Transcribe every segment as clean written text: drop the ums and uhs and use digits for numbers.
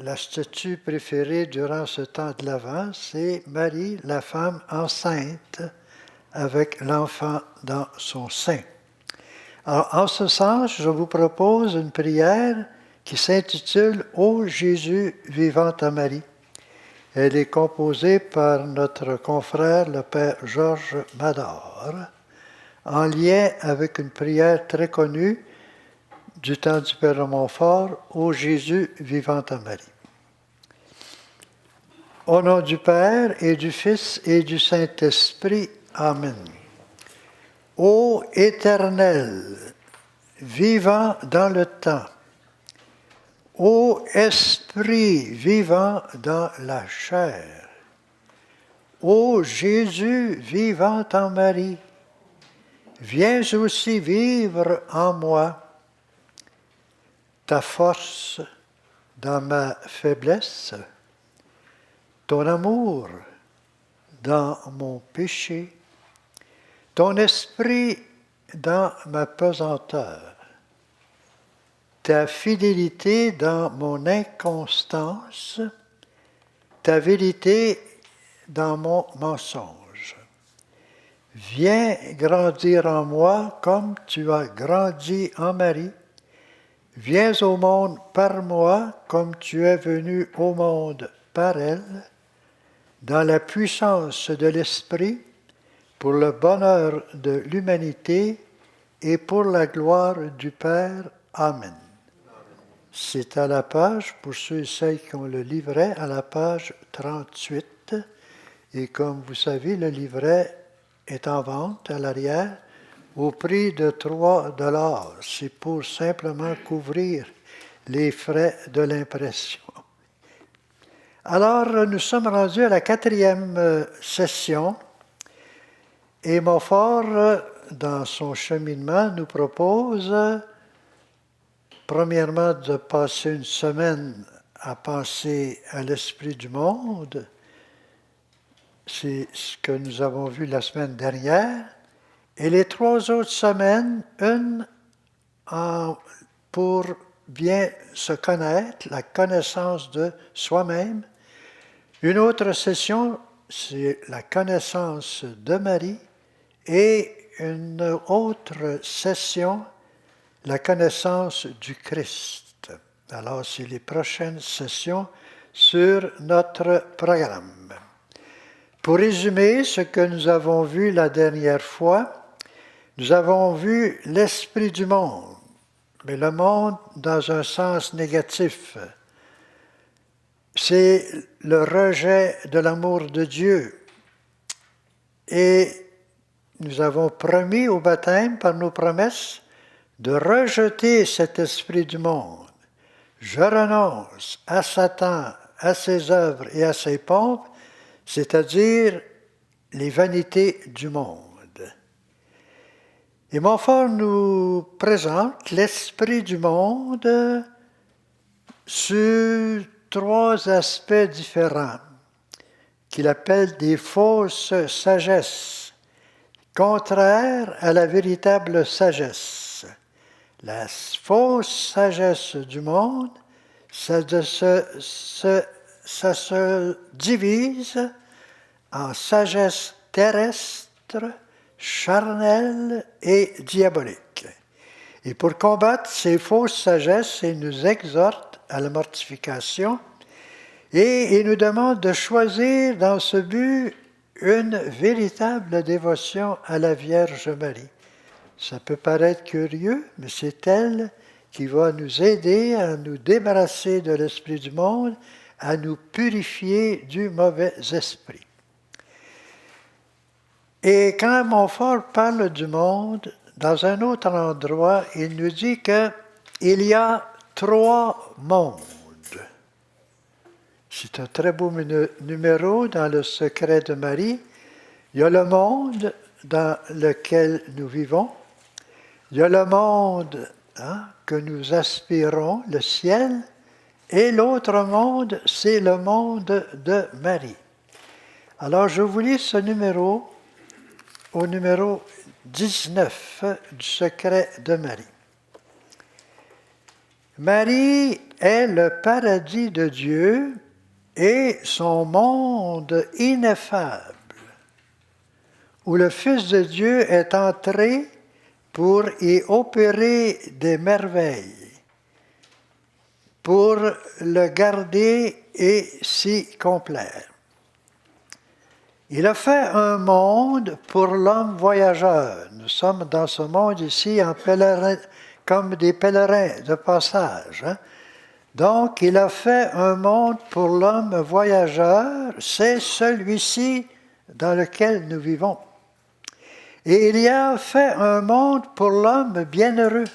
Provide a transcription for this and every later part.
La statue préférée durant ce temps de l'Avent, c'est Marie, la femme enceinte, avec l'enfant dans son sein. Alors, en ce sens, je vous propose une prière qui s'intitule « Ô Jésus vivant à Marie ». Elle est composée par notre confrère, le Père Georges Mador, en lien avec une prière très connue du temps du Père de Montfort, « Ô Jésus vivant à Marie ». Au nom du Père et du Fils et du Saint-Esprit. Amen. Ô Éternel, vivant dans le temps, ô Esprit vivant dans la chair, ô Jésus vivant en Marie, viens aussi vivre en moi ta force dans ma faiblesse, ton amour dans mon péché, ton esprit dans ma pesanteur, ta fidélité dans mon inconstance, ta vérité dans mon mensonge. Viens grandir en moi comme tu as grandi en Marie. Viens au monde par moi comme tu es venu au monde par elle, dans la puissance de l'Esprit, pour le bonheur de l'humanité et pour la gloire du Père. Amen. C'est à la page, pour ceux et celles qui ont le livret, à la page 38. Et comme vous savez, le livret est en vente à l'arrière au prix de 3 $. C'est pour simplement couvrir les frais de l'impression. Alors, nous sommes rendus à la 4e session et Montfort, dans son cheminement, nous propose, premièrement, de passer une semaine à penser à l'esprit du monde. C'est ce que nous avons vu la semaine dernière. Et les 3 autres semaines, une pour bien se connaître, la connaissance de soi-même. Une autre session, c'est la connaissance de Marie. Et une autre session, la connaissance du Christ. Alors, c'est les prochaines sessions sur notre programme. Pour résumer ce que nous avons vu la dernière fois, nous avons vu l'esprit du monde, mais le monde dans un sens négatif. C'est le rejet de l'amour de Dieu. Et nous avons promis au baptême, par nos promesses, de rejeter cet esprit du monde. Je renonce à Satan, à ses œuvres et à ses pompes, c'est-à-dire les vanités du monde. Et Montfort nous présente l'esprit du monde sur 3 aspects différents, qu'il appelle des fausses sagesses, contraires à la véritable sagesse. La fausse sagesse du monde, ça se divise en sagesse terrestre, charnelle et diabolique. Et pour combattre ces fausses sagesses, il nous exhorte à la mortification et il nous demande de choisir dans ce but une véritable dévotion à la Vierge Marie. Ça peut paraître curieux, mais c'est elle qui va nous aider à nous débarrasser de l'esprit du monde, à nous purifier du mauvais esprit. Et quand Montfort parle du monde, dans un autre endroit, il nous dit qu'il y a 3 mondes. C'est un très beau numéro dans le secret de Marie. Il y a le monde dans lequel nous vivons. Il y a le monde que nous aspirons, le ciel. Et l'autre monde, c'est le monde de Marie. Alors, je vous lis ce numéro au numéro 19 du secret de Marie. Marie est le paradis de Dieu et son monde ineffable, où le Fils de Dieu est entré pour y opérer des merveilles, pour le garder et s'y complaire. Il a fait un monde pour l'homme voyageur. Nous sommes dans ce monde ici en pèlerin, comme des pèlerins de passage. Donc, il a fait un monde pour l'homme voyageur, c'est celui-ci dans lequel nous vivons. Et il y a fait un monde pour l'homme bienheureux,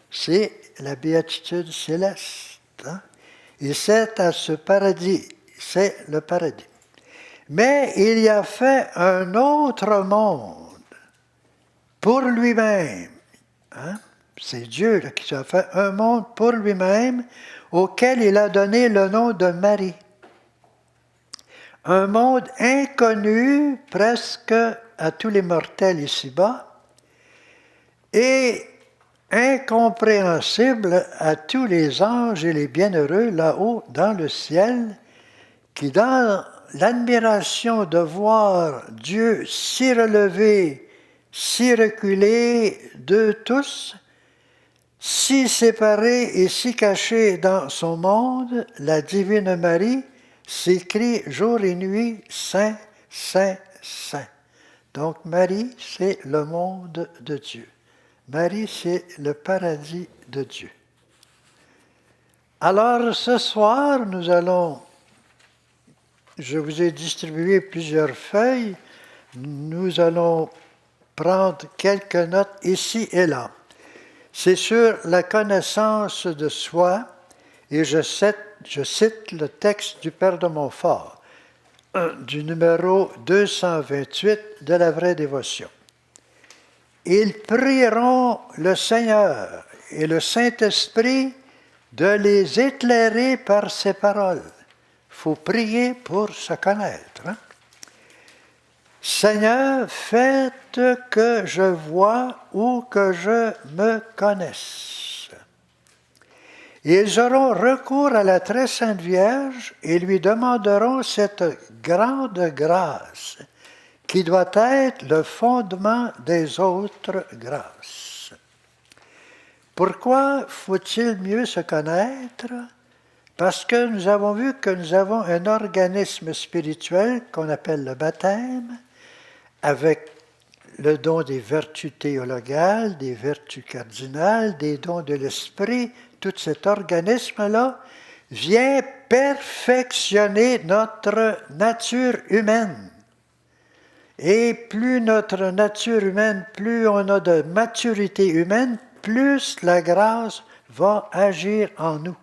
c'est la béatitude céleste. Et c'est à ce paradis, c'est le paradis. Mais il y a fait un autre monde pour lui-même. C'est Dieu qui a fait un monde pour lui-même auquel il a donné le nom de Marie. Un monde inconnu presque à tous les mortels ici-bas et incompréhensible à tous les anges et les bienheureux là-haut dans le ciel qui, dans l'admiration de voir Dieu si relevé, si reculé d'eux tous, si séparé et si caché dans son monde, la divine Marie s'écrie jour et nuit, Saint, Saint, Saint. Donc Marie, c'est le monde de Dieu. Marie, c'est le paradis de Dieu. Alors ce soir, je vous ai distribué plusieurs feuilles, nous allons prendre quelques notes ici et là. C'est sur la connaissance de soi, et je cite le texte du Père de Montfort, du numéro 228 de la vraie dévotion. Ils prieront le Seigneur et le Saint-Esprit de les éclairer par ses paroles. Il faut prier pour se connaître. Seigneur, faites que je vois ou que je me connaisse. Ils auront recours à la très sainte Vierge et lui demanderont cette grande grâce qui doit être le fondement des autres grâces. Pourquoi faut-il mieux se connaître? Parce que nous avons vu que nous avons un organisme spirituel qu'on appelle le baptême, avec le don des vertus théologales, des vertus cardinales, des dons de l'esprit. Tout cet organisme-là vient perfectionner notre nature humaine. Et plus notre nature humaine, plus on a de maturité humaine, plus la grâce va agir en nous.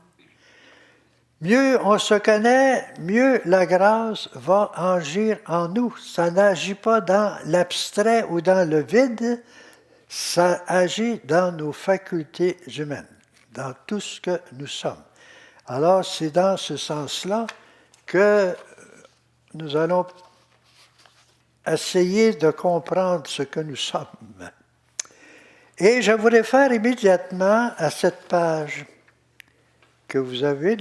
Mieux on se connaît, mieux la grâce va agir en nous. Ça n'agit pas dans l'abstrait ou dans le vide, ça agit dans nos facultés humaines, dans tout ce que nous sommes. Alors c'est dans ce sens-là que nous allons essayer de comprendre ce que nous sommes. Et je vous réfère immédiatement à cette page que vous avez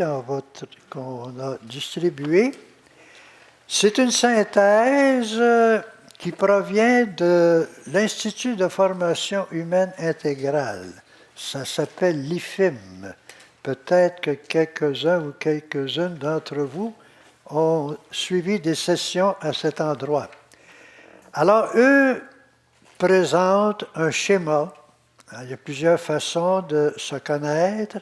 qu'on a distribuée. C'est une synthèse qui provient de l'Institut de formation humaine intégrale. Ça s'appelle l'IFIM. Peut-être que quelques-uns ou quelques-unes d'entre vous ont suivi des sessions à cet endroit. Alors, eux présentent un schéma. Il y a plusieurs façons de se connaître.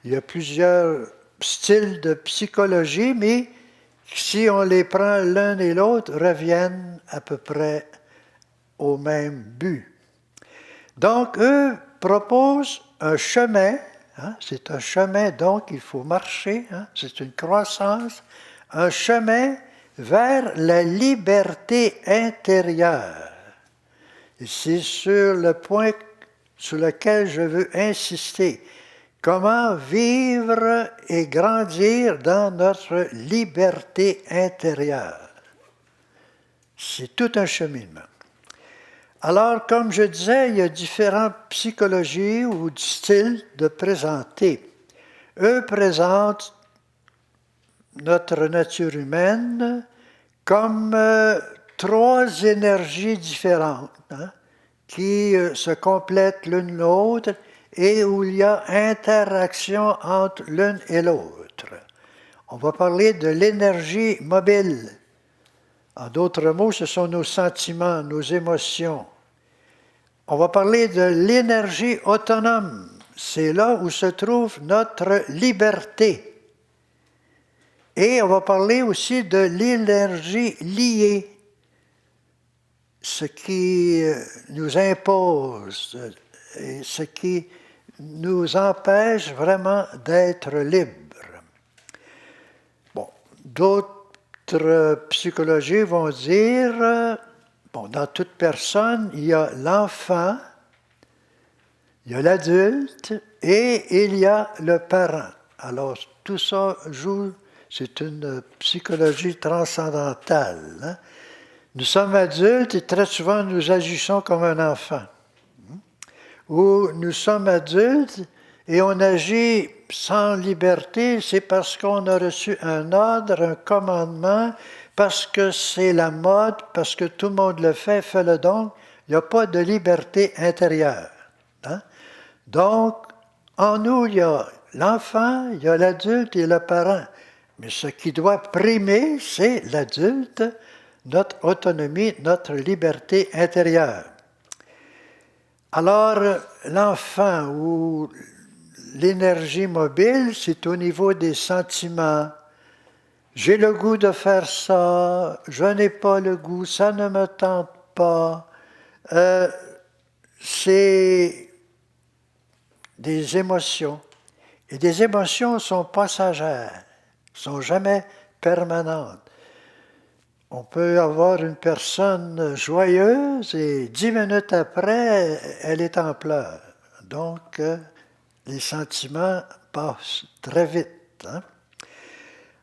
Il y a plusieurs styles de psychologie, mais si on les prend l'un et l'autre, reviennent à peu près au même but. Donc, eux proposent un chemin Hein? C'est un chemin, donc il faut marcher. Hein? C'est une croissance, un chemin vers la liberté intérieure. Et c'est sur le point sur lequel je veux insister. Comment vivre et grandir dans notre liberté intérieure. C'est tout un cheminement. Alors, comme je disais, il y a différentes psychologies ou styles de présenter. Eux présentent notre nature humaine comme trois énergies différentes hein, qui se complètent l'une l'autre et où il y a interaction entre l'une et l'autre. On va parler de l'énergie mobile. En d'autres mots, ce sont nos sentiments, nos émotions. On va parler de l'énergie autonome. C'est là où se trouve notre liberté. Et on va parler aussi de l'énergie liée, ce qui nous impose, et ce qui nous empêche vraiment d'être libres. Bon, d'autres psychologies vont dire, bon, dans toute personne, il y a l'enfant, il y a l'adulte et il y a le parent. Alors, tout ça joue, c'est une psychologie transcendantale. Hein? Nous sommes adultes et très souvent nous agissons comme un enfant. Ou nous sommes adultes et on agit sans liberté, c'est parce qu'on a reçu un ordre, un commandement, parce que c'est la mode, parce que tout le monde le fait, fais-le donc. Il n'y a pas de liberté intérieure. Hein? Donc, en nous, il y a l'enfant, il y a l'adulte et le parent. Mais ce qui doit primer, c'est l'adulte, notre autonomie, notre liberté intérieure. Alors, l'enfant ou l'énergie mobile, c'est au niveau des sentiments. J'ai le goût de faire ça, je n'ai pas le goût, ça ne me tente pas. C'est des émotions. Et des émotions sont passagères, ne sont jamais permanentes. On peut avoir une personne joyeuse et 10 minutes après, elle est en pleurs. Donc, les sentiments passent très vite. Hein?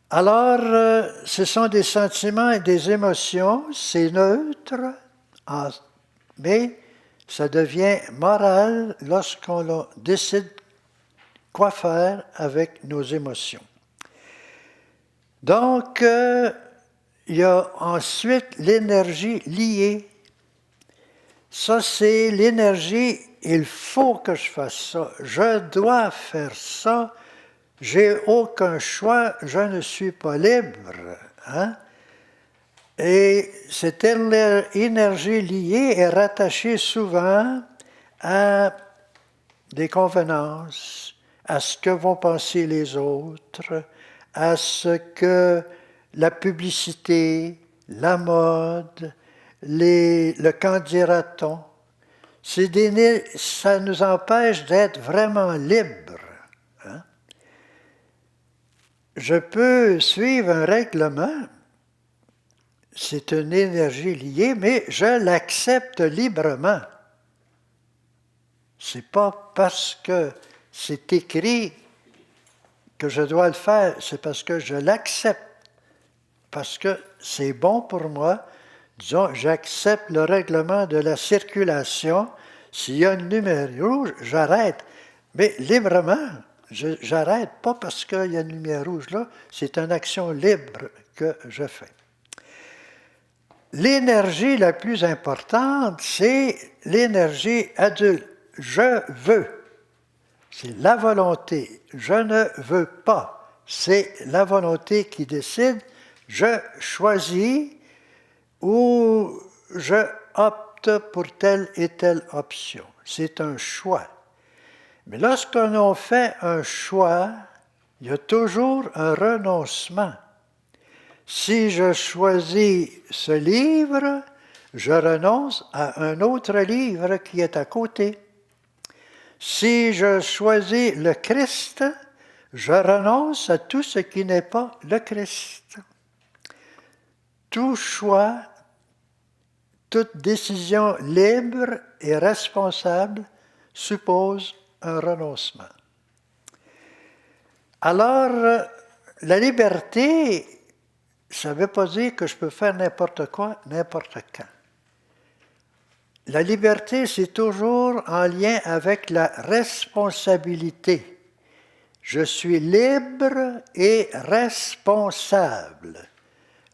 Alors, ce sont des sentiments et des émotions, c'est neutre, mais ça devient moral lorsqu'on décide quoi faire avec nos émotions. Donc, il y a ensuite l'énergie liée. Ça, c'est l'énergie, il faut que je fasse ça, je dois faire ça, j'ai aucun choix, je ne suis pas libre. Hein? Et cette énergie liée est rattachée souvent à des convenances, à ce que vont penser les autres, à ce que la publicité, la mode, le qu'en dira-t-on, ça nous empêche d'être vraiment libres. Hein? Je peux suivre un règlement, c'est une énergie liée, mais je l'accepte librement. Ce n'est pas parce que c'est écrit que je dois le faire, c'est parce que je l'accepte, parce que c'est bon pour moi. Disons, j'accepte le règlement de la circulation. S'il y a une lumière rouge, j'arrête. Mais librement, j'arrête, pas parce qu'il y a une lumière rouge là, c'est une action libre que je fais. L'énergie la plus importante, c'est l'énergie adulte. Je veux. C'est la volonté. Je ne veux pas. C'est la volonté qui décide. Je choisis ou je opte pour telle et telle option. C'est un choix. Mais lorsqu'on fait un choix, il y a toujours un renoncement. Si je choisis ce livre, je renonce à un autre livre qui est à côté. Si je choisis le Christ, je renonce à tout ce qui n'est pas le Christ. Tout choix, toute décision libre et responsable suppose un renoncement. Alors, la liberté, ça ne veut pas dire que je peux faire n'importe quoi, n'importe quand. La liberté, c'est toujours en lien avec la responsabilité. Je suis libre et responsable.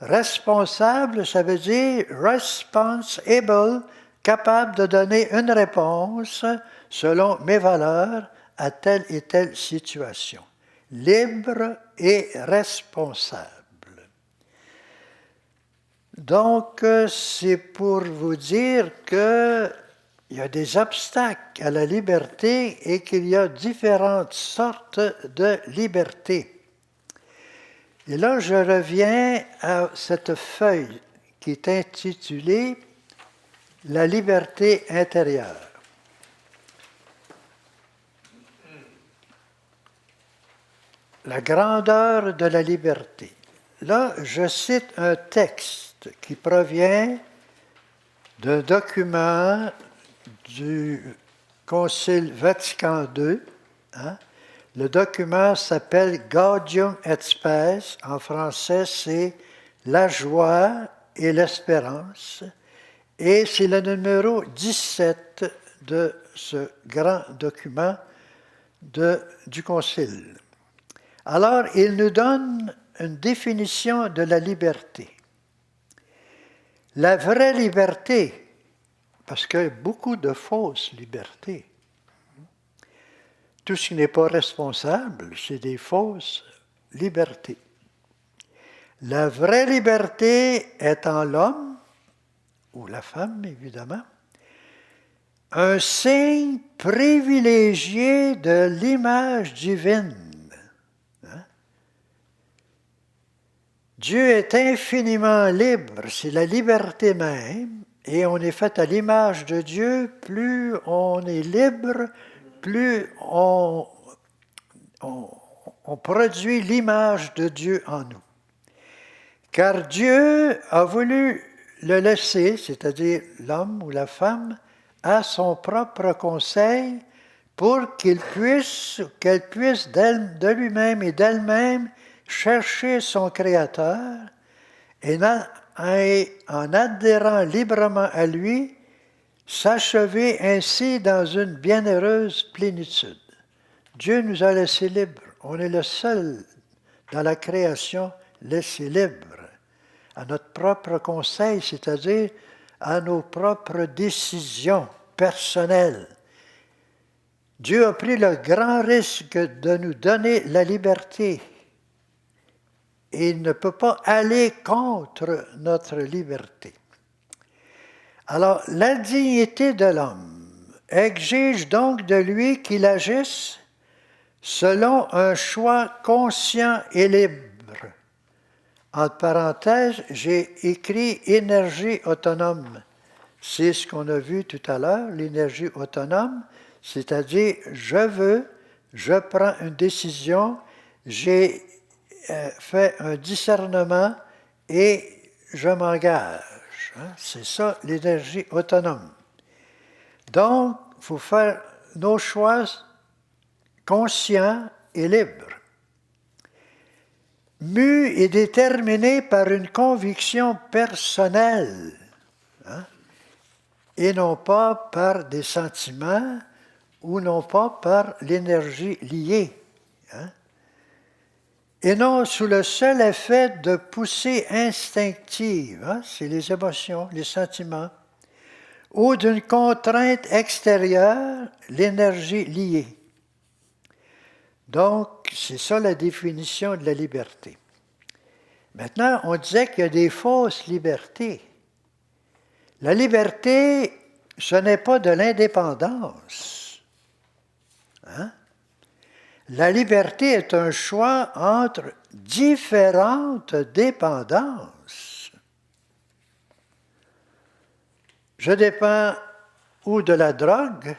Responsable, ça veut dire responsible, capable de donner une réponse selon mes valeurs à telle et telle situation. Libre et responsable. Donc, c'est pour vous dire qu'il y a des obstacles à la liberté et qu'il y a différentes sortes de liberté. Et là, je reviens à cette feuille qui est intitulée « La liberté intérieure ». La grandeur de la liberté. Là, je cite un texte qui provient d'un document du Concile Vatican II. Le document s'appelle Gaudium et Spes. En français, c'est La joie et l'espérance. Et c'est le numéro 17 de ce grand document du Concile. Alors, il nous donne une définition de la liberté. La vraie liberté, parce qu'il y a beaucoup de fausses libertés. Tout ce qui n'est pas responsable, c'est des fausses libertés. La vraie liberté est en l'homme, ou la femme évidemment, un signe privilégié de l'image divine. Dieu est infiniment libre, c'est la liberté même, et on est fait à l'image de Dieu. Plus on est libre, plus on produit l'image de Dieu en nous. Car Dieu a voulu le laisser, c'est-à-dire l'homme ou la femme, à son propre conseil pour qu'elle puisse de lui-même et d'elle-même chercher son Créateur et en adhérant librement à lui, s'achever ainsi dans une bienheureuse plénitude. Dieu nous a laissés libres. On est le seul dans la création laissé libre à notre propre conseil, c'est-à-dire à nos propres décisions personnelles. Dieu a pris le grand risque de nous donner la liberté. Et il ne peut pas aller contre notre liberté. Alors, la dignité de l'homme exige donc de lui qu'il agisse selon un choix conscient et libre. Entre parenthèses, j'ai écrit « énergie autonome ». C'est ce qu'on a vu tout à l'heure, l'énergie autonome, c'est-à-dire je prends une décision, j'ai fait un discernement et je m'engage. C'est ça l'énergie autonome. Donc, il faut faire nos choix conscients et libres. Mu et déterminé par une conviction personnelle, et non pas par des sentiments ou non pas par l'énergie liée. Et non sous le seul effet de poussées instinctives, c'est les émotions, les sentiments, ou d'une contrainte extérieure, l'énergie liée. Donc, c'est ça la définition de la liberté. Maintenant, on disait qu'il y a des fausses libertés. La liberté, ce n'est pas de l'indépendance. La liberté est un choix entre différentes dépendances. Je dépends ou de la drogue,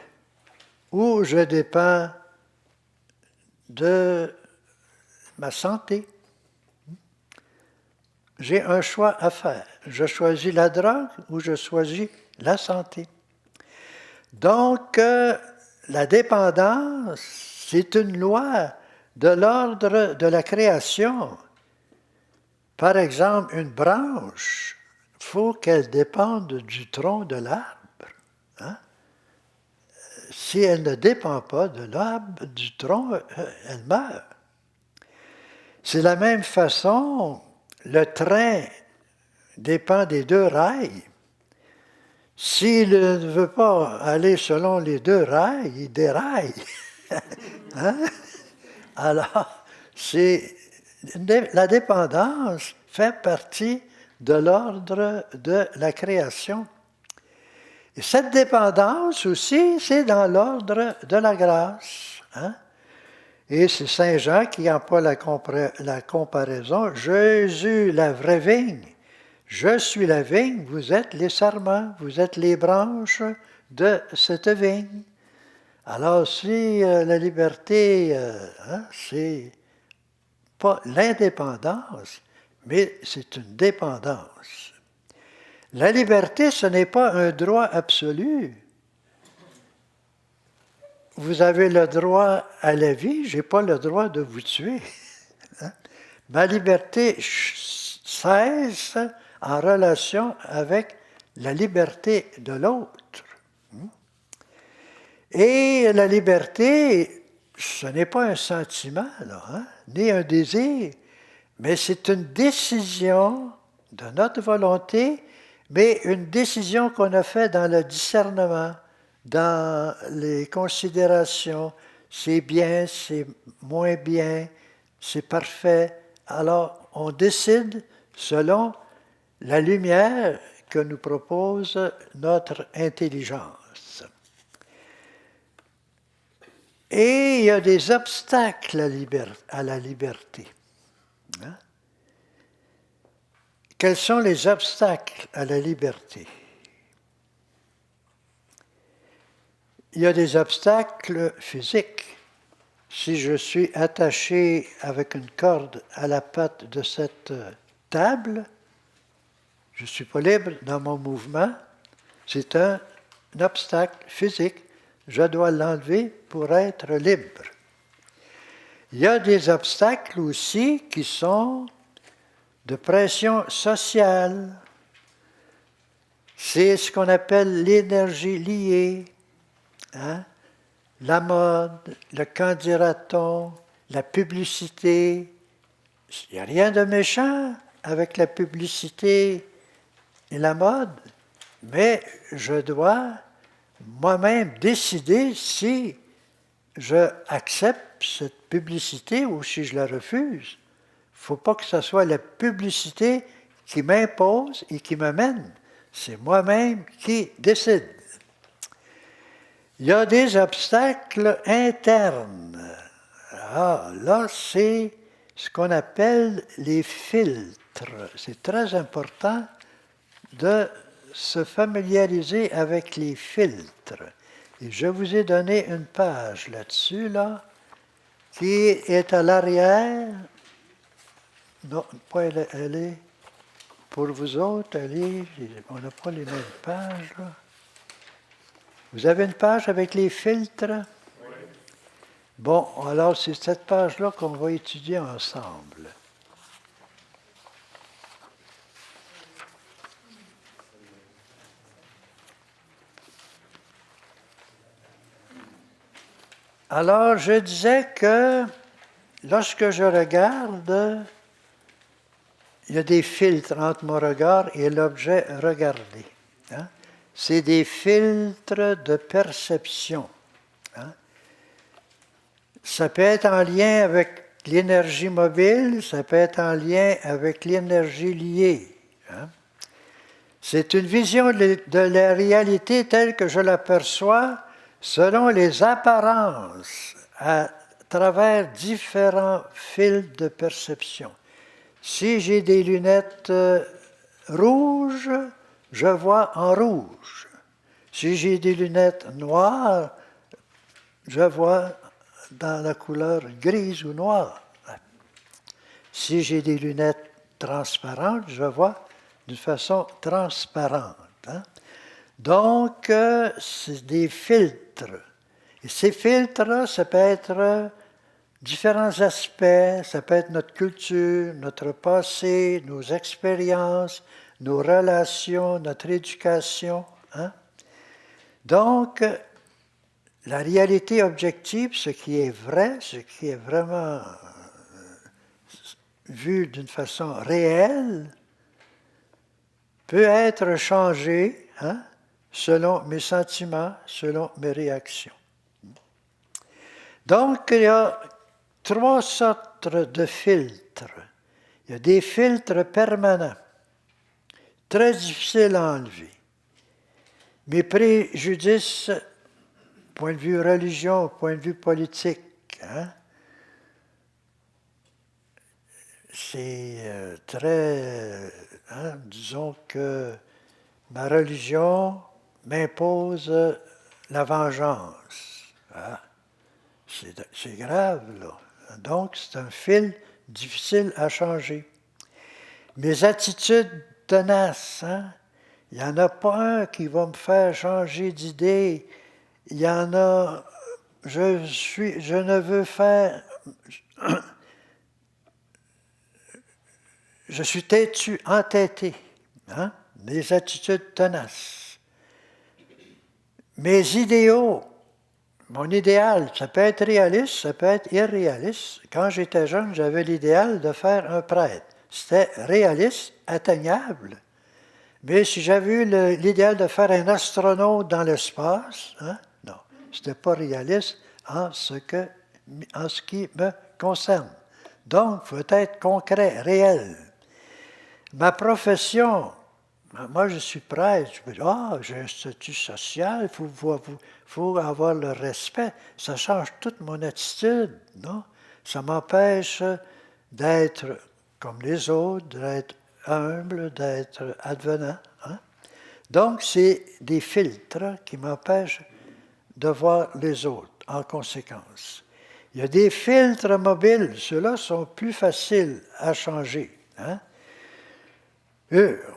ou je dépends de ma santé. J'ai un choix à faire. Je choisis la drogue ou je choisis la santé. Donc, la dépendance, c'est une loi de l'ordre de la création. Par exemple, une branche, il faut qu'elle dépende du tronc de l'arbre. Hein? Si elle ne dépend pas de l'arbre, du tronc, elle meurt. C'est de la même façon, le train dépend des deux rails. S'il ne veut pas aller selon les deux rails, il déraille. Hein? Alors, la dépendance fait partie de l'ordre de la création. Et cette dépendance aussi, c'est dans l'ordre de la grâce. Hein? Et c'est Saint Jean qui emploie la comparaison. Jésus, la vraie vigne. Je suis la vigne, vous êtes les sarments, vous êtes les branches de cette vigne. Alors, si la liberté, c'est pas l'indépendance, mais c'est une dépendance. La liberté, ce n'est pas un droit absolu. Vous avez le droit à la vie, je n'ai pas le droit de vous tuer. Hein? Ma liberté cesse en relation avec la liberté de l'autre. Et la liberté, ce n'est pas un sentiment, là, hein, ni un désir, mais c'est une décision de notre volonté, mais une décision qu'on a faite dans le discernement, dans les considérations, c'est bien, c'est moins bien, c'est parfait. Alors, on décide selon la lumière que nous propose notre intelligence. Et il y a des obstacles à la liberté. Hein? Quels sont les obstacles à la liberté? Il y a des obstacles physiques. Si je suis attaché avec une corde à la patte de cette table, je ne suis pas libre dans mon mouvement. C'est un obstacle physique. Je dois l'enlever pour être libre. Il y a des obstacles aussi qui sont de pression sociale. C'est ce qu'on appelle l'énergie liée. Hein? La mode, le qu'en dira-t-on, la publicité. Il n'y a rien de méchant avec la publicité et la mode, mais je dois moi-même décider si je accepte cette publicité ou si je la refuse. Il ne faut pas que ce soit la publicité qui m'impose et qui me mène. C'est moi-même qui décide. Il y a des obstacles internes. Là, c'est ce qu'on appelle les filtres. C'est très important de se familiariser avec les filtres. Et je vous ai donné une page là-dessus, là, qui est à l'arrière. Non, pas elle est pour vous autres, on n'a pas les mêmes pages, là. Vous avez une page avec les filtres? Oui. Bon, alors c'est cette page-là qu'on va étudier ensemble. Alors, je disais que lorsque je regarde, il y a des filtres entre mon regard et l'objet regardé. Hein? C'est des filtres de perception. Hein? Ça peut être en lien avec l'énergie mobile, ça peut être en lien avec l'énergie liée. Hein? C'est une vision de la réalité telle que je l'aperçois selon les apparences à travers différents fils de perception. Si j'ai des lunettes rouges, je vois en rouge. Si j'ai des lunettes noires, je vois dans la couleur grise ou noire. Si j'ai des lunettes transparentes, je vois d'une façon transparente. Hein? Donc, c'est des filtres. Et ces filtres, ça peut être différents aspects, ça peut être notre culture, notre passé, nos expériences, nos relations, notre éducation. Hein? Donc, la réalité objective, ce qui est vrai, ce qui est vraiment vu d'une façon réelle, peut être changé hein, selon mes sentiments, selon mes réactions. Donc, il y a 3 sortes de filtres. Il y a des filtres permanents, très difficiles à enlever. Mes préjudices, point de vue religion, point de vue politique, hein, c'est très... Hein, disons que ma religion m'impose la vengeance. Hein. C'est grave, là. Donc, c'est un fil difficile à changer. Mes attitudes tenaces, hein? Il n'y en a pas un qui va me faire changer d'idée. Il y en a... Je ne veux faire... Je suis têtu, entêté. Hein? Mes attitudes tenaces. Mes idéaux, mon idéal, ça peut être réaliste, ça peut être irréaliste. Quand j'étais jeune, j'avais l'idéal de faire un prêtre. C'était réaliste, atteignable. Mais si j'avais eu l'idéal de faire un astronaute dans l'espace, hein, non, ce n'était pas réaliste en ce qui me concerne. Donc, il faut être concret, réel. Ma profession, moi je suis prêtre, je me dis, j'ai un statut social, il faut avoir le respect. Ça change toute mon attitude, non? Ça m'empêche d'être comme les autres, d'être humble, d'être advenant. Hein? Donc, c'est des filtres qui m'empêchent de voir les autres en conséquence. Il y a des filtres mobiles, ceux-là sont plus faciles à changer. Hein?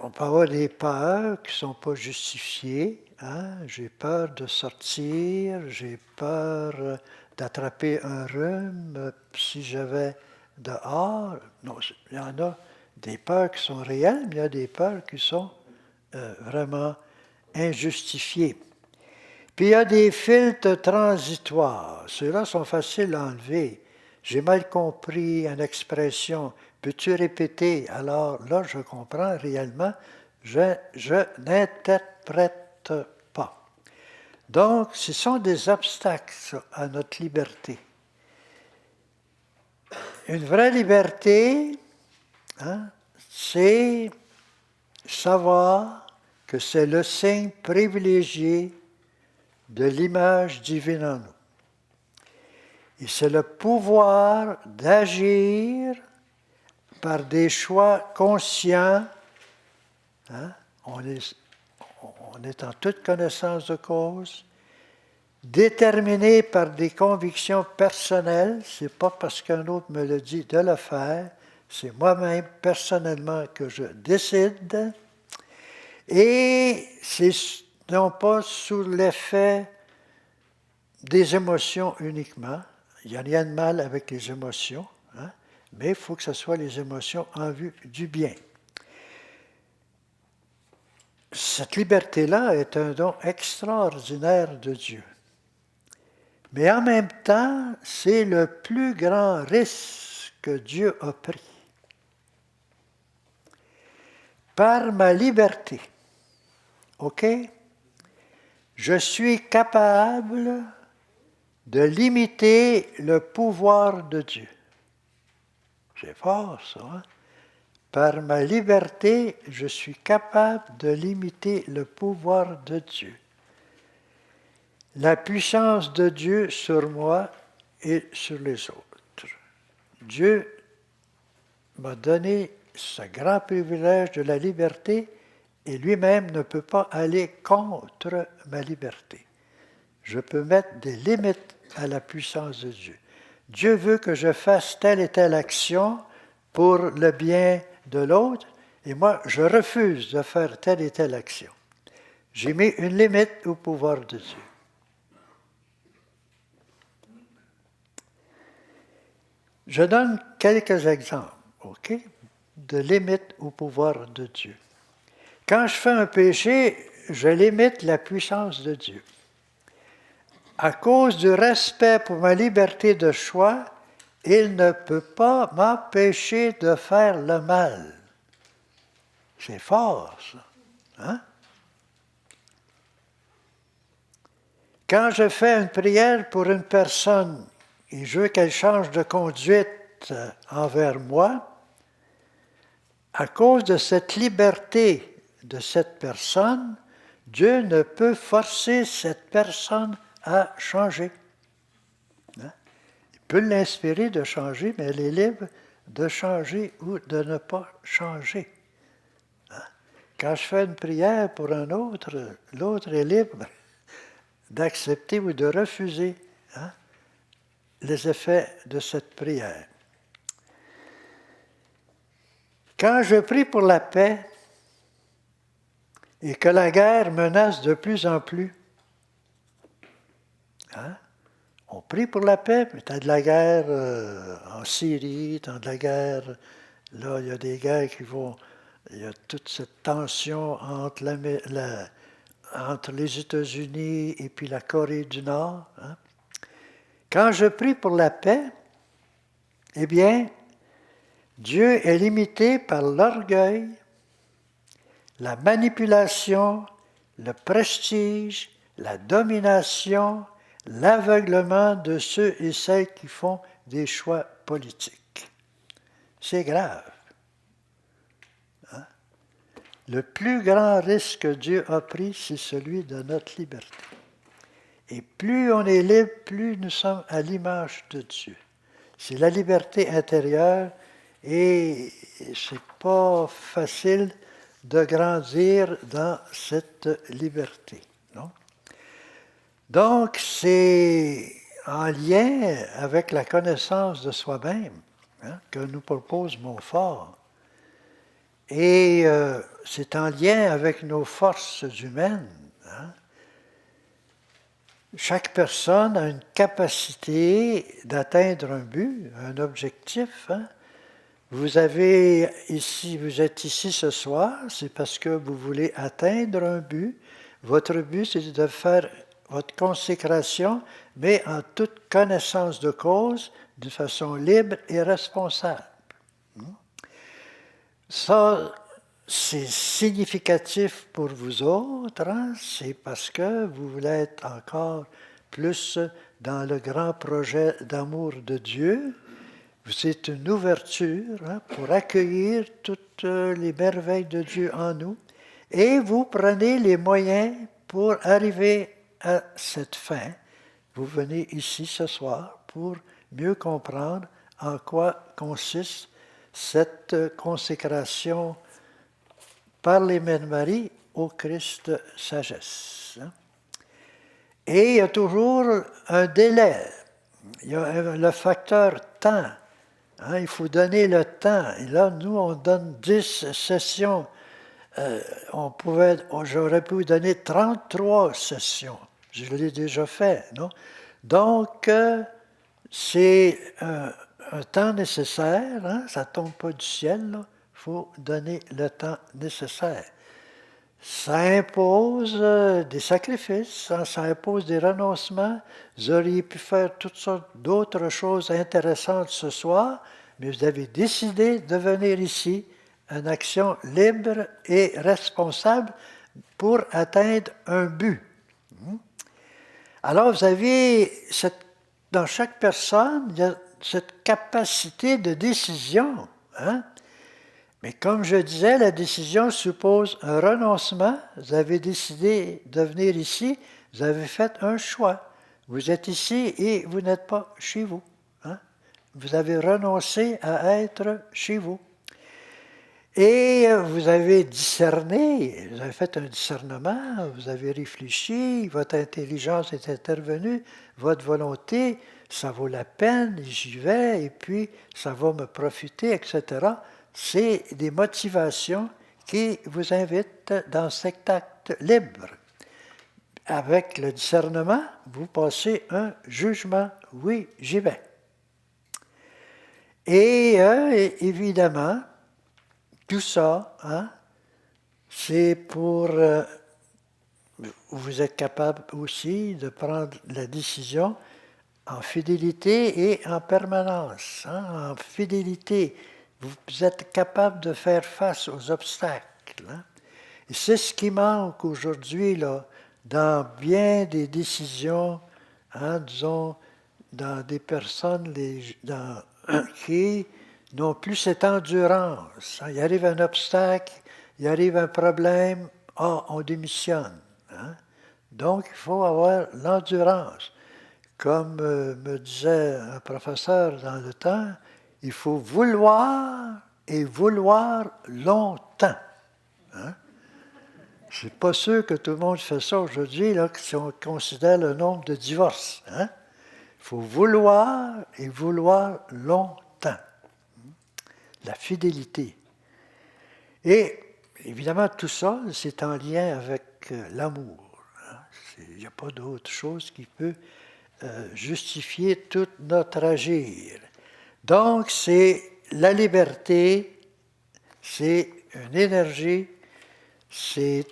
On peut avoir des peurs qui ne sont pas justifiées. Hein? J'ai peur de sortir, j'ai peur d'attraper un rhume si je vais dehors. Non, il y en a des peurs qui sont réelles, mais il y a des peurs qui sont vraiment injustifiées. Puis il y a des filtres transitoires. Ceux-là sont faciles à enlever. J'ai mal compris une expression. Peux-tu répéter? Alors là, je comprends réellement. Je n'interprète pas. Donc, ce sont des obstacles à notre liberté. Une vraie liberté, hein, c'est savoir que c'est le signe privilégié de l'image divine en nous. Et c'est le pouvoir d'agir par des choix conscients. Hein? On est en toute connaissance de cause, déterminé par des convictions personnelles. Ce n'est pas parce qu'un autre me le dit de le faire, c'est moi-même personnellement que je décide. Et c'est non pas sous l'effet des émotions uniquement. Il n'y a rien de mal avec les émotions, hein? Mais il faut que ce soit les émotions en vue du bien. Cette liberté-là est un don extraordinaire de Dieu. Mais en même temps, c'est le plus grand risque que Dieu a pris. Par ma liberté, OK? Je suis capable de limiter le pouvoir de Dieu. C'est fort, ça. Hein? Par ma liberté, je suis capable de limiter le pouvoir de Dieu. La puissance de Dieu sur moi et sur les autres. Dieu m'a donné ce grand privilège de la liberté et lui-même ne peut pas aller contre ma liberté. Je peux mettre des limites à la puissance de Dieu. Dieu veut que je fasse telle et telle action pour le bien de l'autre, et moi, je refuse de faire telle et telle action. J'ai mis une limite au pouvoir de Dieu. Je donne quelques exemples, OK, de limites au pouvoir de Dieu. Quand je fais un péché, je limite la puissance de Dieu. À cause du respect pour ma liberté de choix, il ne peut pas m'empêcher de faire le mal. C'est fort, ça. Hein? Quand je fais une prière pour une personne et je veux qu'elle change de conduite envers moi, à cause de cette liberté de cette personne, Dieu ne peut forcer cette personne à changer. Hein? Il peut l'inspirer de changer, mais elle est libre de changer ou de ne pas changer. Hein? Quand je fais une prière pour un autre, l'autre est libre d'accepter ou de refuser les effets de cette prière. Quand je prie pour la paix et que la guerre menace de plus en plus, on prie pour la paix, mais tu as de la guerre en Syrie, tu as de la guerre, là il y a des guerres qui vont, il y a toute cette tension entre les États-Unis et puis la Corée du Nord. Hein. Quand je prie pour la paix, eh bien, Dieu est limité par l'orgueil, la manipulation, le prestige, la domination, l'aveuglement de ceux et celles qui font des choix politiques. C'est grave. Hein? Le plus grand risque que Dieu a pris, c'est celui de notre liberté. Et plus on est libre, plus nous sommes à l'image de Dieu. C'est la liberté intérieure et c'est pas facile de grandir dans cette liberté. Non? Donc, c'est en lien avec la connaissance de soi-même que nous propose Montfort. Et c'est en lien avec nos forces humaines. Hein? Chaque personne a une capacité d'atteindre un but, un objectif. Hein? Vous êtes ici ce soir, c'est parce que vous voulez atteindre un but. Votre but, c'est de faire votre consécration, mais en toute connaissance de cause, de façon libre et responsable. Ça, c'est significatif pour vous autres, hein? C'est parce que vous voulez être encore plus dans le grand projet d'amour de Dieu. C'est une ouverture pour accueillir toutes les merveilles de Dieu en nous et vous prenez les moyens pour arriver à cette fin. Vous venez ici ce soir pour mieux comprendre en quoi consiste cette consécration par les mains de Marie au Christ sagesse. Et il y a toujours un délai. Il y a le facteur temps. Il faut donner le temps. Et là, nous, on donne 10 sessions. J'aurais pu donner 33 sessions. Je l'ai déjà fait, non? Donc, c'est un temps nécessaire. Ça ne tombe pas du ciel. Il faut donner le temps nécessaire. Ça impose des sacrifices, ça impose des renoncements. Vous auriez pu faire toutes sortes d'autres choses intéressantes ce soir, mais vous avez décidé de venir ici, une action libre et responsable pour atteindre un but. Alors, vous avez, dans chaque personne, il y a cette capacité de décision. Mais comme je disais, la décision suppose un renoncement. Vous avez décidé de venir ici, vous avez fait un choix. Vous êtes ici et vous n'êtes pas chez vous. Vous avez renoncé à être chez vous. Et vous avez discerné, vous avez fait un discernement, vous avez réfléchi, votre intelligence est intervenue, votre volonté, ça vaut la peine, j'y vais, et puis ça va me profiter, etc. C'est des motivations qui vous invitent dans cet acte libre. Avec le discernement, vous passez un jugement. Oui, j'y vais. Et évidemment, tout ça, c'est pour... vous êtes capable aussi de prendre la décision en fidélité et en permanence. En fidélité, vous êtes capable de faire face aux obstacles. Et c'est ce qui manque aujourd'hui là, dans bien des décisions, disons, dans des personnes qui n'ont plus cette endurance. Il arrive un obstacle, il arrive un problème, on démissionne. Donc, il faut avoir l'endurance. Comme me disait un professeur dans le temps, il faut vouloir et vouloir longtemps. Je ne suis pas sûr que tout le monde fait ça aujourd'hui, là, si on considère le nombre de divorces. Il faut vouloir et vouloir longtemps. La fidélité. Et évidemment, tout ça, c'est en lien avec l'amour. Il n'y a pas d'autre chose qui peut justifier tout notre agir. Donc, c'est la liberté, c'est une énergie, c'est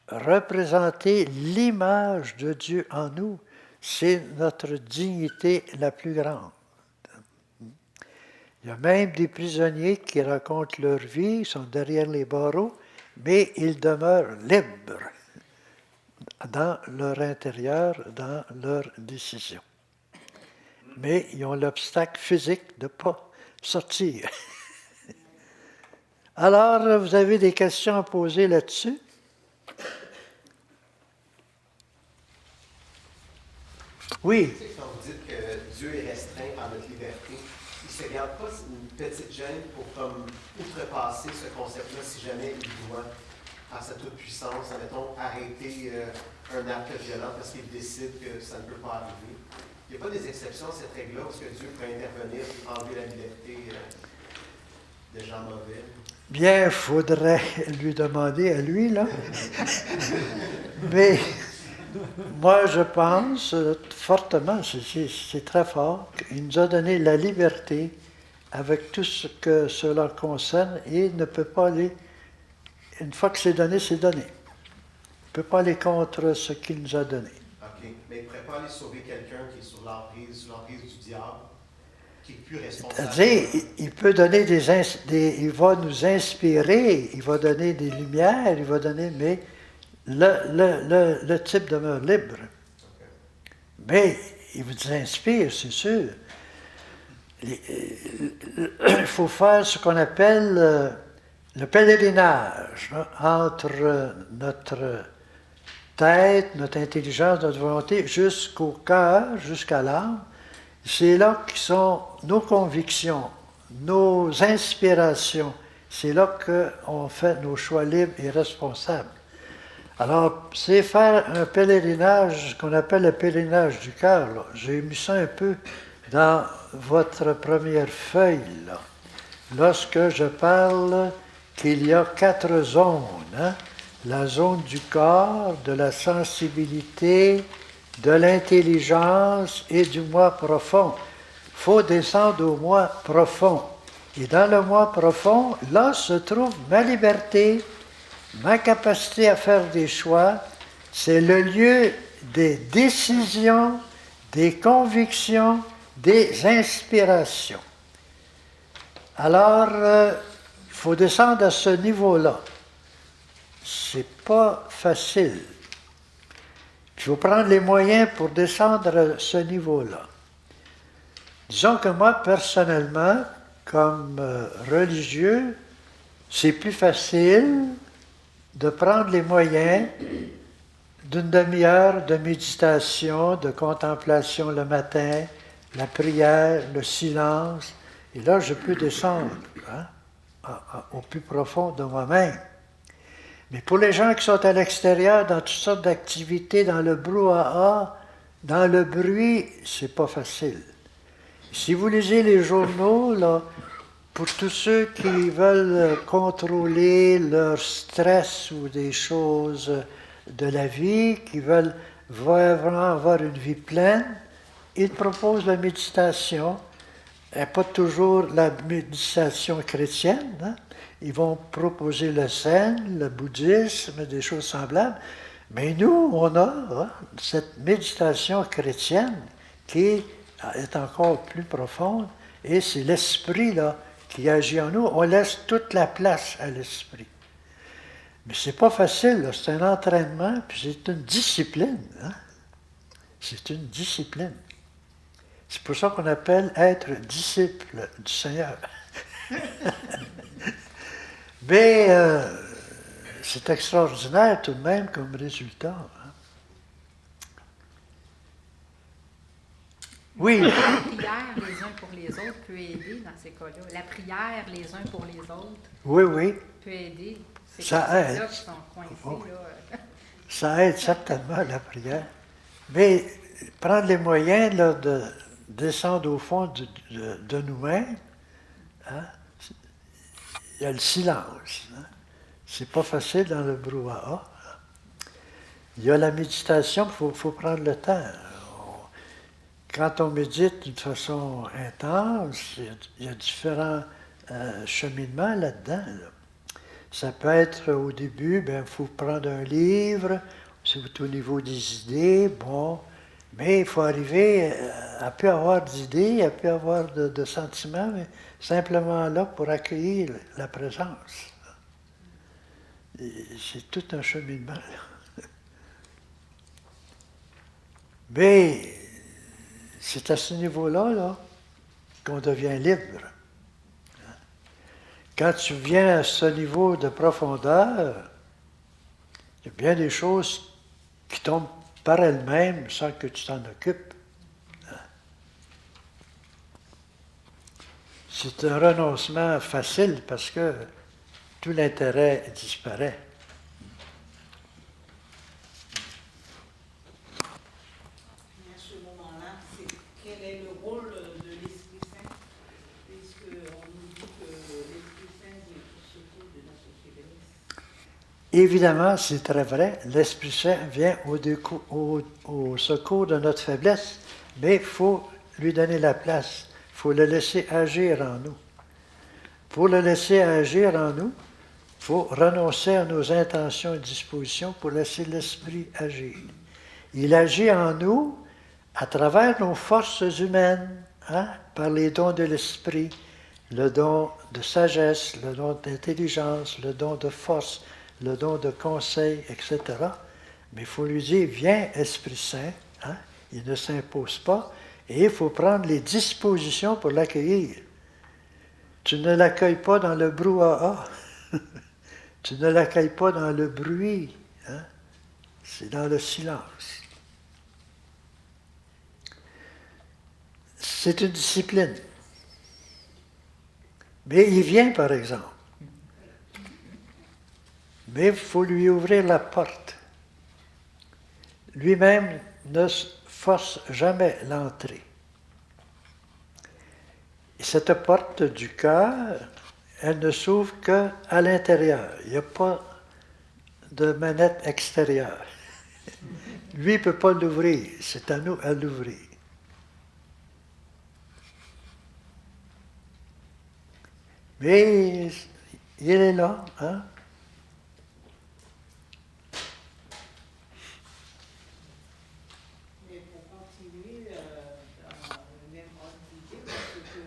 représenter l'image de Dieu en nous, c'est notre dignité la plus grande. Il y a même des prisonniers qui racontent leur vie, ils sont derrière les barreaux, mais ils demeurent libres dans leur intérieur, dans leurs décisions. Mais ils ont l'obstacle physique de ne pas sortir. Alors, vous avez des questions à poser là-dessus? Oui. Quand vous dites que Dieu est restreint par notre liberté, il ne se garde pas une petite gêne pour comme outrepasser ce concept-là si jamais il doit, à sa toute-puissance, admettons, arrêter un acte violent parce qu'il décide que ça ne peut pas arriver. Il n'y a pas des exceptions à cette règle-là parce que Dieu peut intervenir et enlever la liberté de gens mauvais? Bien, il faudrait lui demander à lui, là. Mais moi, je pense fortement, c'est très fort, qu'il nous a donné la liberté avec tout ce que cela concerne et il ne peut pas aller, une fois que c'est donné, c'est donné. Il ne peut pas aller contre ce qu'il nous a donné. OK. Mais il ne pourrait pas aller sauver quelqu'un qui est sous l'emprise du diable, qui est plus responsable. C'est-à-dire, il peut donner il va nous inspirer, il va donner des lumières, il va donner, mais le type demeure libre. Okay. Mais il vous inspire, c'est sûr. Il faut faire ce qu'on appelle le pèlerinage entre notre tête, notre intelligence, notre volonté, jusqu'au cœur, jusqu'à l'âme. C'est là que sont nos convictions, nos inspirations. C'est là qu'on fait nos choix libres et responsables. Alors, c'est faire un pèlerinage, ce qu'on appelle le pèlerinage du cœur. J'ai mis ça un peu dans votre première feuille, là. Lorsque je parle qu'il y a 4 zones, la zone du corps, de la sensibilité, de l'intelligence et du moi profond. Il faut descendre au moi profond. Et dans le moi profond, là se trouve ma liberté, ma capacité à faire des choix. C'est le lieu des décisions, des convictions, des inspirations. Alors, il faut descendre à ce niveau-là. C'est pas facile. Il faut prendre les moyens pour descendre à ce niveau-là. Disons que moi, personnellement, comme religieux, c'est plus facile de prendre les moyens d'une demi-heure de méditation, de contemplation le matin, la prière, le silence. Et là, je peux descendre au plus profond de moi-même. Mais pour les gens qui sont à l'extérieur, dans toutes sortes d'activités, dans le brouhaha, dans le bruit, c'est pas facile. Si vous lisez les journaux, là, pour tous ceux qui veulent contrôler leur stress ou des choses de la vie, qui veulent vraiment avoir une vie pleine, ils proposent la méditation, et pas toujours la méditation chrétienne, hein? Ils vont proposer le zen, le bouddhisme, des choses semblables. Mais nous, on a cette méditation chrétienne qui est encore plus profonde, et c'est l'esprit là qui agit en nous. On laisse toute la place à l'esprit. Mais c'est pas facile, là. C'est un entraînement, puis c'est une discipline. Hein? C'est une discipline. C'est pour ça qu'on appelle être disciple du Seigneur. Mais c'est extraordinaire tout de même comme résultat. Hein? Oui. La prière les uns pour les autres peut aider dans ces cas-là. La prière les uns pour les autres Oui. peut aider. C'est ça aide. là qui sont coincés. Oh. Là. Ça aide certainement la prière. Mais prendre les moyens là, de descendre au fond de nous-mêmes, hein? Il y a le silence. Hein? C'est pas facile dans le brouhaha. Il y a la méditation, il faut prendre le temps. Quand on médite d'une façon intense, il y a différents cheminements là-dedans. Là. Ça peut être au début, il faut prendre un livre, c'est au niveau des idées, bon, mais il faut arriver à plus avoir d'idées, à plus avoir de sentiments, mais simplement là pour accueillir la présence. Et c'est tout un cheminement. Là. Mais c'est à ce niveau-là là, qu'on devient libre. Quand tu viens à ce niveau de profondeur, il y a bien des choses qui tombent par elles-mêmes sans que tu t'en occupes. C'est un renoncement facile parce que tout l'intérêt disparaît. À ce moment-là, quel est le rôle de l'Esprit Saint? Puisqu'on nous dit que l'Esprit Saint vient au secours de notre faiblesse. Évidemment, c'est très vrai, l'Esprit Saint vient au secours de notre faiblesse, mais il faut lui donner la place, il faut le laisser agir en nous. Pour le laisser agir en nous, il faut renoncer à nos intentions et dispositions pour laisser l'Esprit agir. Il agit en nous à travers nos forces humaines, hein, par les dons de l'Esprit, le don de sagesse, le don d'intelligence, le don de force, le don de conseil, etc. Mais il faut lui dire, viens Esprit Saint, hein? Il ne s'impose pas, et il faut prendre les dispositions pour l'accueillir. Tu ne l'accueilles pas dans le brouhaha, tu ne l'accueilles pas dans le bruit, hein? C'est dans le silence. C'est une discipline. Mais il vient, par exemple. Mais il faut lui ouvrir la porte. Lui-même ne force jamais l'entrée. Et cette porte du cœur, elle ne s'ouvre qu'à l'intérieur. Il n'y a pas de manette extérieure. Lui ne peut pas l'ouvrir. C'est à nous à l'ouvrir. Mais il est là, hein? Mais pour continuer dans le même ordre d'idée, parce que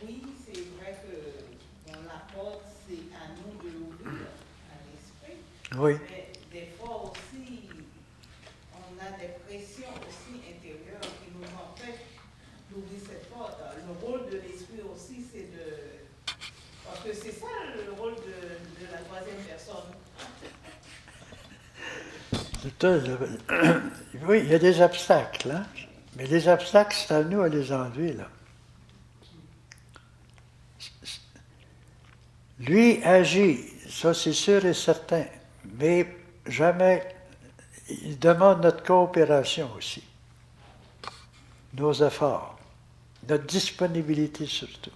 oui, c'est vrai que la porte, c'est à nous de l'ouvrir à l'esprit. Oui. Mais des fois aussi, on a des pressions aussi intérieures qui nous empêchent d'ouvrir cette porte. Le rôle de l'esprit aussi, c'est de... Parce que c'est ça le rôle de la troisième personne. Oui, il y a des obstacles, hein? Mais les obstacles, c'est à nous à les enlever, là. Lui agit, ça c'est sûr et certain, mais jamais, il demande notre coopération aussi, nos efforts, notre disponibilité surtout.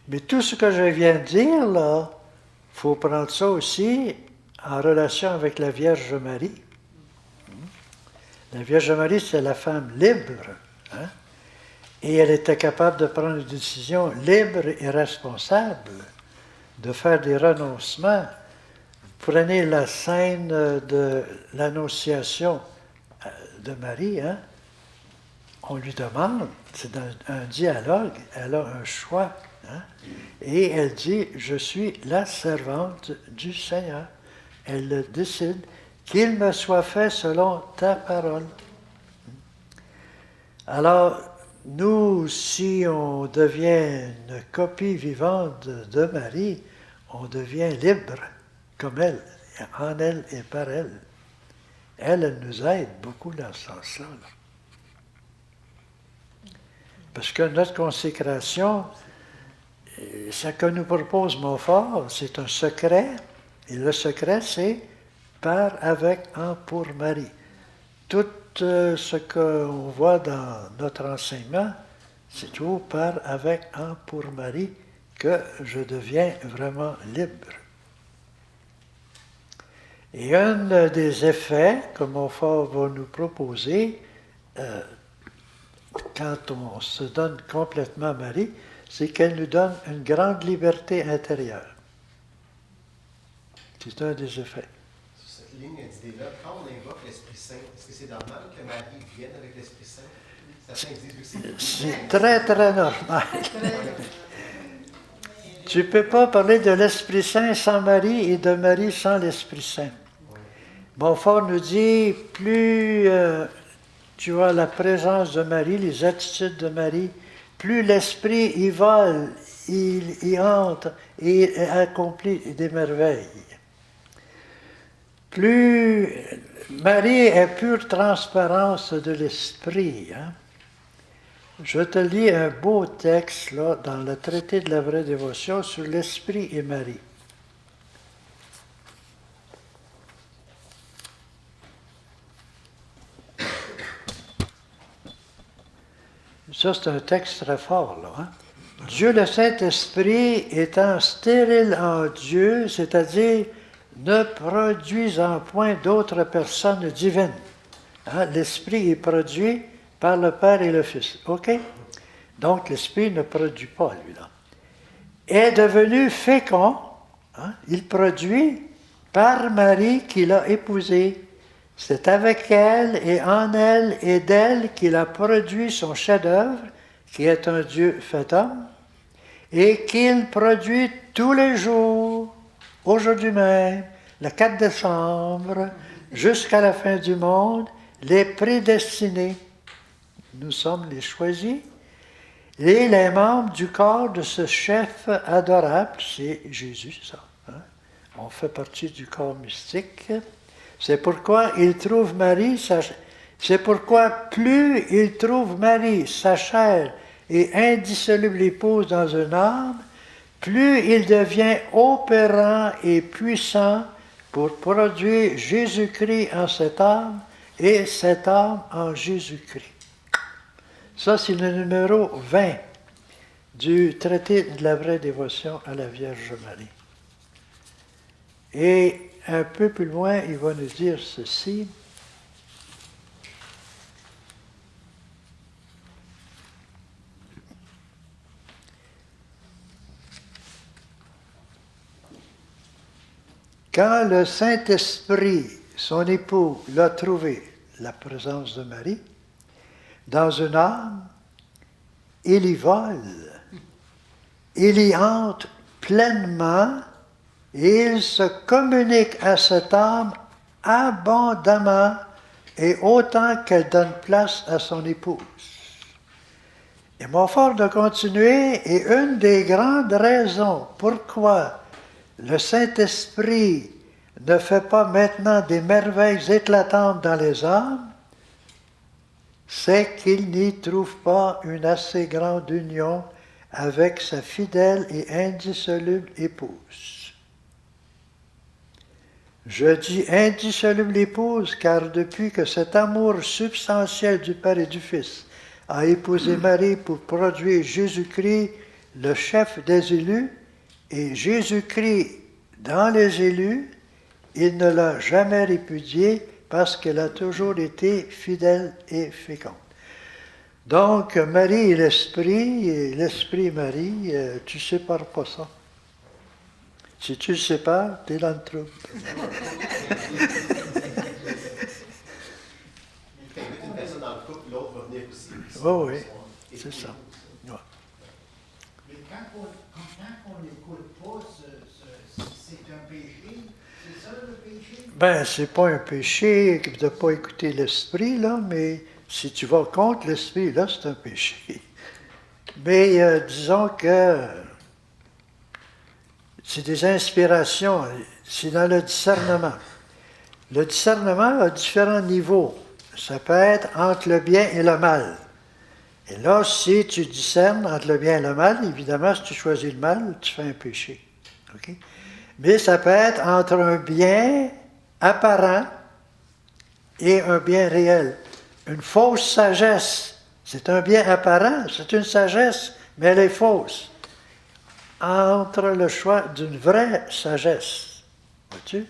Mais tout ce que je viens de dire là, il faut prendre ça aussi en relation avec la Vierge Marie. La Vierge Marie, c'est la femme libre, hein? Et elle était capable de prendre des décisions libres et responsables, de faire des renoncements. Prenez la scène de l'Annonciation de Marie, hein? On lui demande, c'est un dialogue, elle a un choix, hein? Et elle dit, je suis la servante du Seigneur. Elle décide qu'il me soit fait selon ta parole. Alors, nous, si on devient une copie vivante de Marie, on devient libre comme elle, en elle et par elle. Elle nous aide beaucoup dans ce sens-là. Là. Parce que notre consécration, ce que nous propose Montfort, c'est un secret, et le secret, c'est par, avec, en, pour Marie. Tout ce qu'on voit dans notre enseignement, c'est tout par, avec, en, pour Marie que je deviens vraiment libre. Et un des effets que Montfort va nous proposer, quand on se donne complètement à Marie, c'est qu'elle nous donne une grande liberté intérieure. C'est un des effets. Sur cette ligne d'idée-là, quand on invoque l'Esprit Saint, est-ce que c'est normal que Marie vienne avec l'Esprit Saint? Certains disent que c'est très, très normal. Tu ne peux pas parler de l'Esprit Saint sans Marie et de Marie sans l'Esprit Saint. Montfort nous dit, plus tu as la présence de Marie, les attitudes de Marie, plus l'Esprit y vole, il y entre et accomplit des merveilles. Plus Marie est pure transparence de l'Esprit. Hein? Je te lis un beau texte là, dans le traité de la vraie dévotion sur l'Esprit et Marie. Ça, c'est un texte très fort, là. Hein? Dieu le Saint-Esprit étant stérile en Dieu, c'est-à-dire ne produisant point d'autres personnes divines. Hein? L'Esprit est produit par le Père et le Fils. OK? Donc, l'Esprit ne produit pas, lui-là. Est devenu fécond. Hein? Il produit par Marie qu'il a épousée. C'est avec elle et en elle et d'elle qu'il a produit son chef-d'œuvre, qui est un Dieu fait homme, et qu'il produit tous les jours, aujourd'hui même, le 4 décembre, jusqu'à la fin du monde, les prédestinés. Nous sommes les choisis, et les membres du corps de ce chef adorable, c'est Jésus, ça. Hein? On fait partie du corps mystique. C'est pourquoi il trouve Marie, c'est pourquoi plus il trouve Marie, sa chair et indissoluble épouse dans une âme, plus il devient opérant et puissant pour produire Jésus-Christ en cette âme et cette âme en Jésus-Christ. Ça, c'est le numéro 20 du traité de la vraie dévotion à la Vierge Marie. Et un peu plus loin, il va nous dire ceci. Quand le Saint-Esprit, son époux, l'a trouvé, la présence de Marie, dans une âme, il y vole, il y entre pleinement, et il se communique à cette âme abondamment et autant qu'elle donne place à son épouse. Et Montfort de continuer, et une des grandes raisons pourquoi le Saint-Esprit ne fait pas maintenant des merveilles éclatantes dans les âmes, c'est qu'il n'y trouve pas une assez grande union avec sa fidèle et indissoluble épouse. Je dis indissoluble épouse, car depuis que cet amour substantiel du Père et du Fils a épousé Marie pour produire Jésus-Christ, le chef des élus, et Jésus-Christ dans les élus, il ne l'a jamais répudiée parce qu'elle a toujours été fidèle et féconde. Donc, Marie et l'Esprit Marie, tu ne sépares pas ça. Si tu le sépares, tu es dans le trouble. Quand une personne dans le couple, l'autre va venir aussi. Oui, c'est ça. Ouais. Mais quand on n'écoute pas, c'est un péché. C'est ça le péché? Ben, c'est pas un péché de ne pas écouter l'Esprit, là, mais si tu vas contre l'Esprit, là, c'est un péché. Mais disons que c'est des inspirations, c'est dans le discernement. Le discernement a différents niveaux. Ça peut être entre le bien et le mal. Et là, si tu discernes entre le bien et le mal, évidemment, si tu choisis le mal, tu fais un péché. Okay? Mais ça peut être entre un bien apparent et un bien réel. Une fausse sagesse, c'est un bien apparent, c'est une sagesse, mais elle est fausse. Entre le choix d'une vraie sagesse, vois-tu?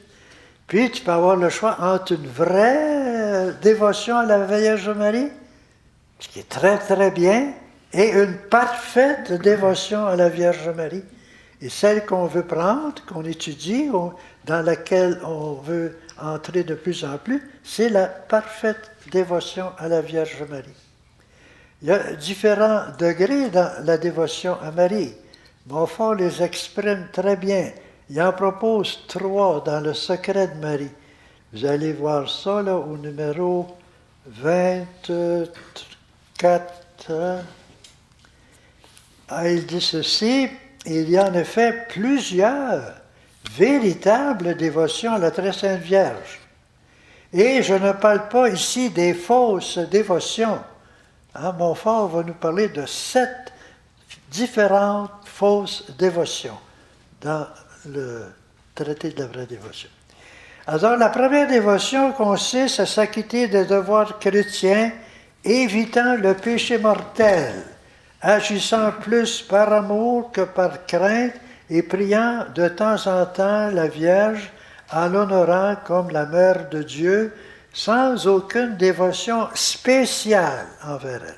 Puis tu peux avoir le choix entre une vraie dévotion à la Vierge Marie, ce qui est très très bien, et une parfaite dévotion à la Vierge Marie. Et celle qu'on veut prendre, qu'on étudie, dans laquelle on veut entrer de plus en plus, c'est la parfaite dévotion à la Vierge Marie. Il y a différents degrés dans la dévotion à Marie. Montfort les exprime très bien. Il en propose 3 dans le secret de Marie. Vous allez voir ça là, au numéro 24. Il dit ceci, il y a en effet plusieurs véritables dévotions à la très sainte Vierge. Et je ne parle pas ici des fausses dévotions. Montfort va nous parler de 7 différentes fausses dévotions dans le traité de la vraie dévotion. Alors, la première dévotion consiste à s'acquitter des devoirs chrétiens, évitant le péché mortel, agissant plus par amour que par crainte et priant de temps en temps la Vierge en l'honorant comme la Mère de Dieu, sans aucune dévotion spéciale envers elle.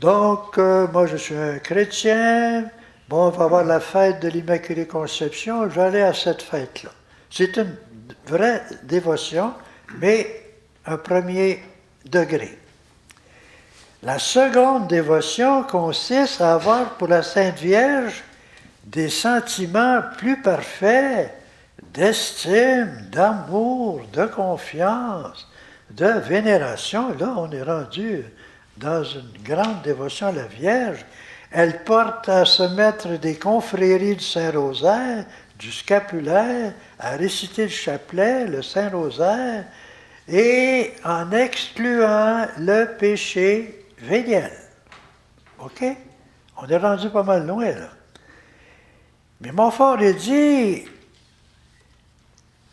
Donc, moi je suis un chrétien, bon, on va avoir la fête de l'Immaculée Conception, je vais aller à cette fête-là. C'est une vraie dévotion, mais un premier degré. La seconde dévotion consiste à avoir pour la Sainte Vierge des sentiments plus parfaits d'estime, d'amour, de confiance, de vénération. Là, on est rendu dans une grande dévotion à la Vierge. Elle porte à se mettre des confréries du Saint-Rosaire, du scapulaire, à réciter le chapelet, le Saint-Rosaire, et en excluant le péché véniel. OK? On est rendu pas mal loin, là. Mais Montfort, il dit,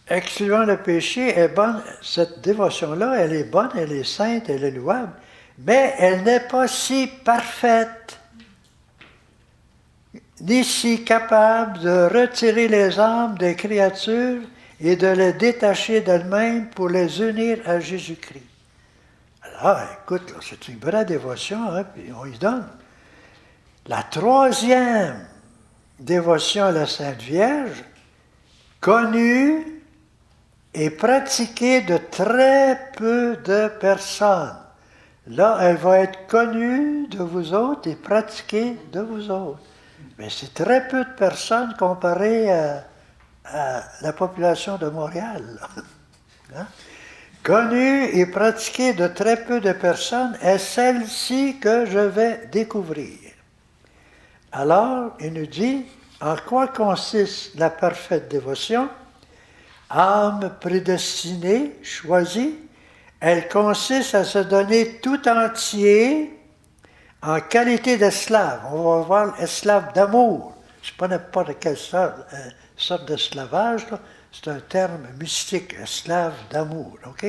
excluant le péché, est bonne, cette dévotion-là, elle est bonne, elle est sainte, elle est louable, mais elle n'est pas si parfaite, ni si capable de retirer les âmes des créatures et de les détacher d'elles-mêmes pour les unir à Jésus-Christ. Alors, écoute, là, c'est une vraie dévotion, hein, puis on y donne. La troisième dévotion à la Sainte Vierge, connue et pratiquée de très peu de personnes. Là, elle va être connue de vous autres et pratiquée de vous autres. Mais c'est très peu de personnes comparé à la population de Montréal. Hein? Connue et pratiquée de très peu de personnes est celle-ci que je vais découvrir. Alors, il nous dit, en quoi consiste la parfaite dévotion? Âme prédestinée, choisie, elle consiste à se donner tout entier en qualité d'esclave. On va voir esclave d'amour. Ce n'est pas n'importe quelle sorte d'esclavage, là. C'est un terme mystique, esclave d'amour. OK?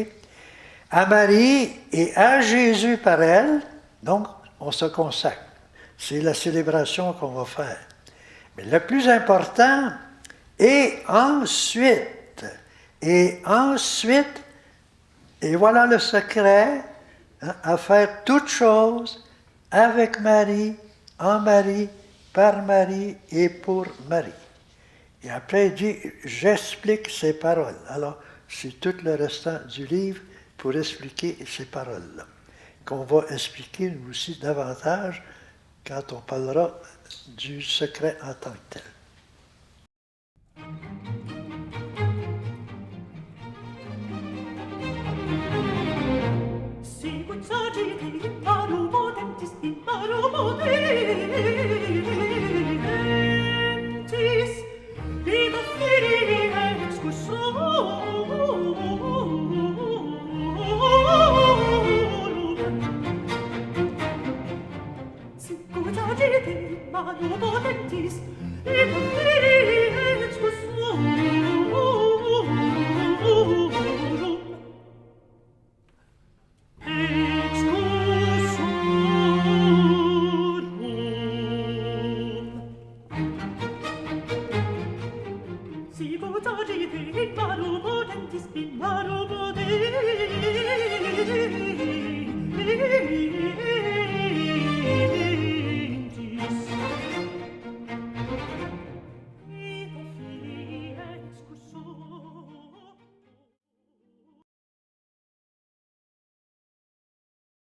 À Marie et à Jésus par elle, donc on se consacre. C'est la célébration qu'on va faire. Mais le plus important, et ensuite, et voilà le secret, hein, à faire toutes choses avec Marie, en Marie, par Marie et pour Marie. Et après, il dit, j'explique ces paroles. Alors, c'est tout le restant du livre pour expliquer ces paroles-là, qu'on va expliquer nous aussi davantage quand on parlera du secret en tant que tel.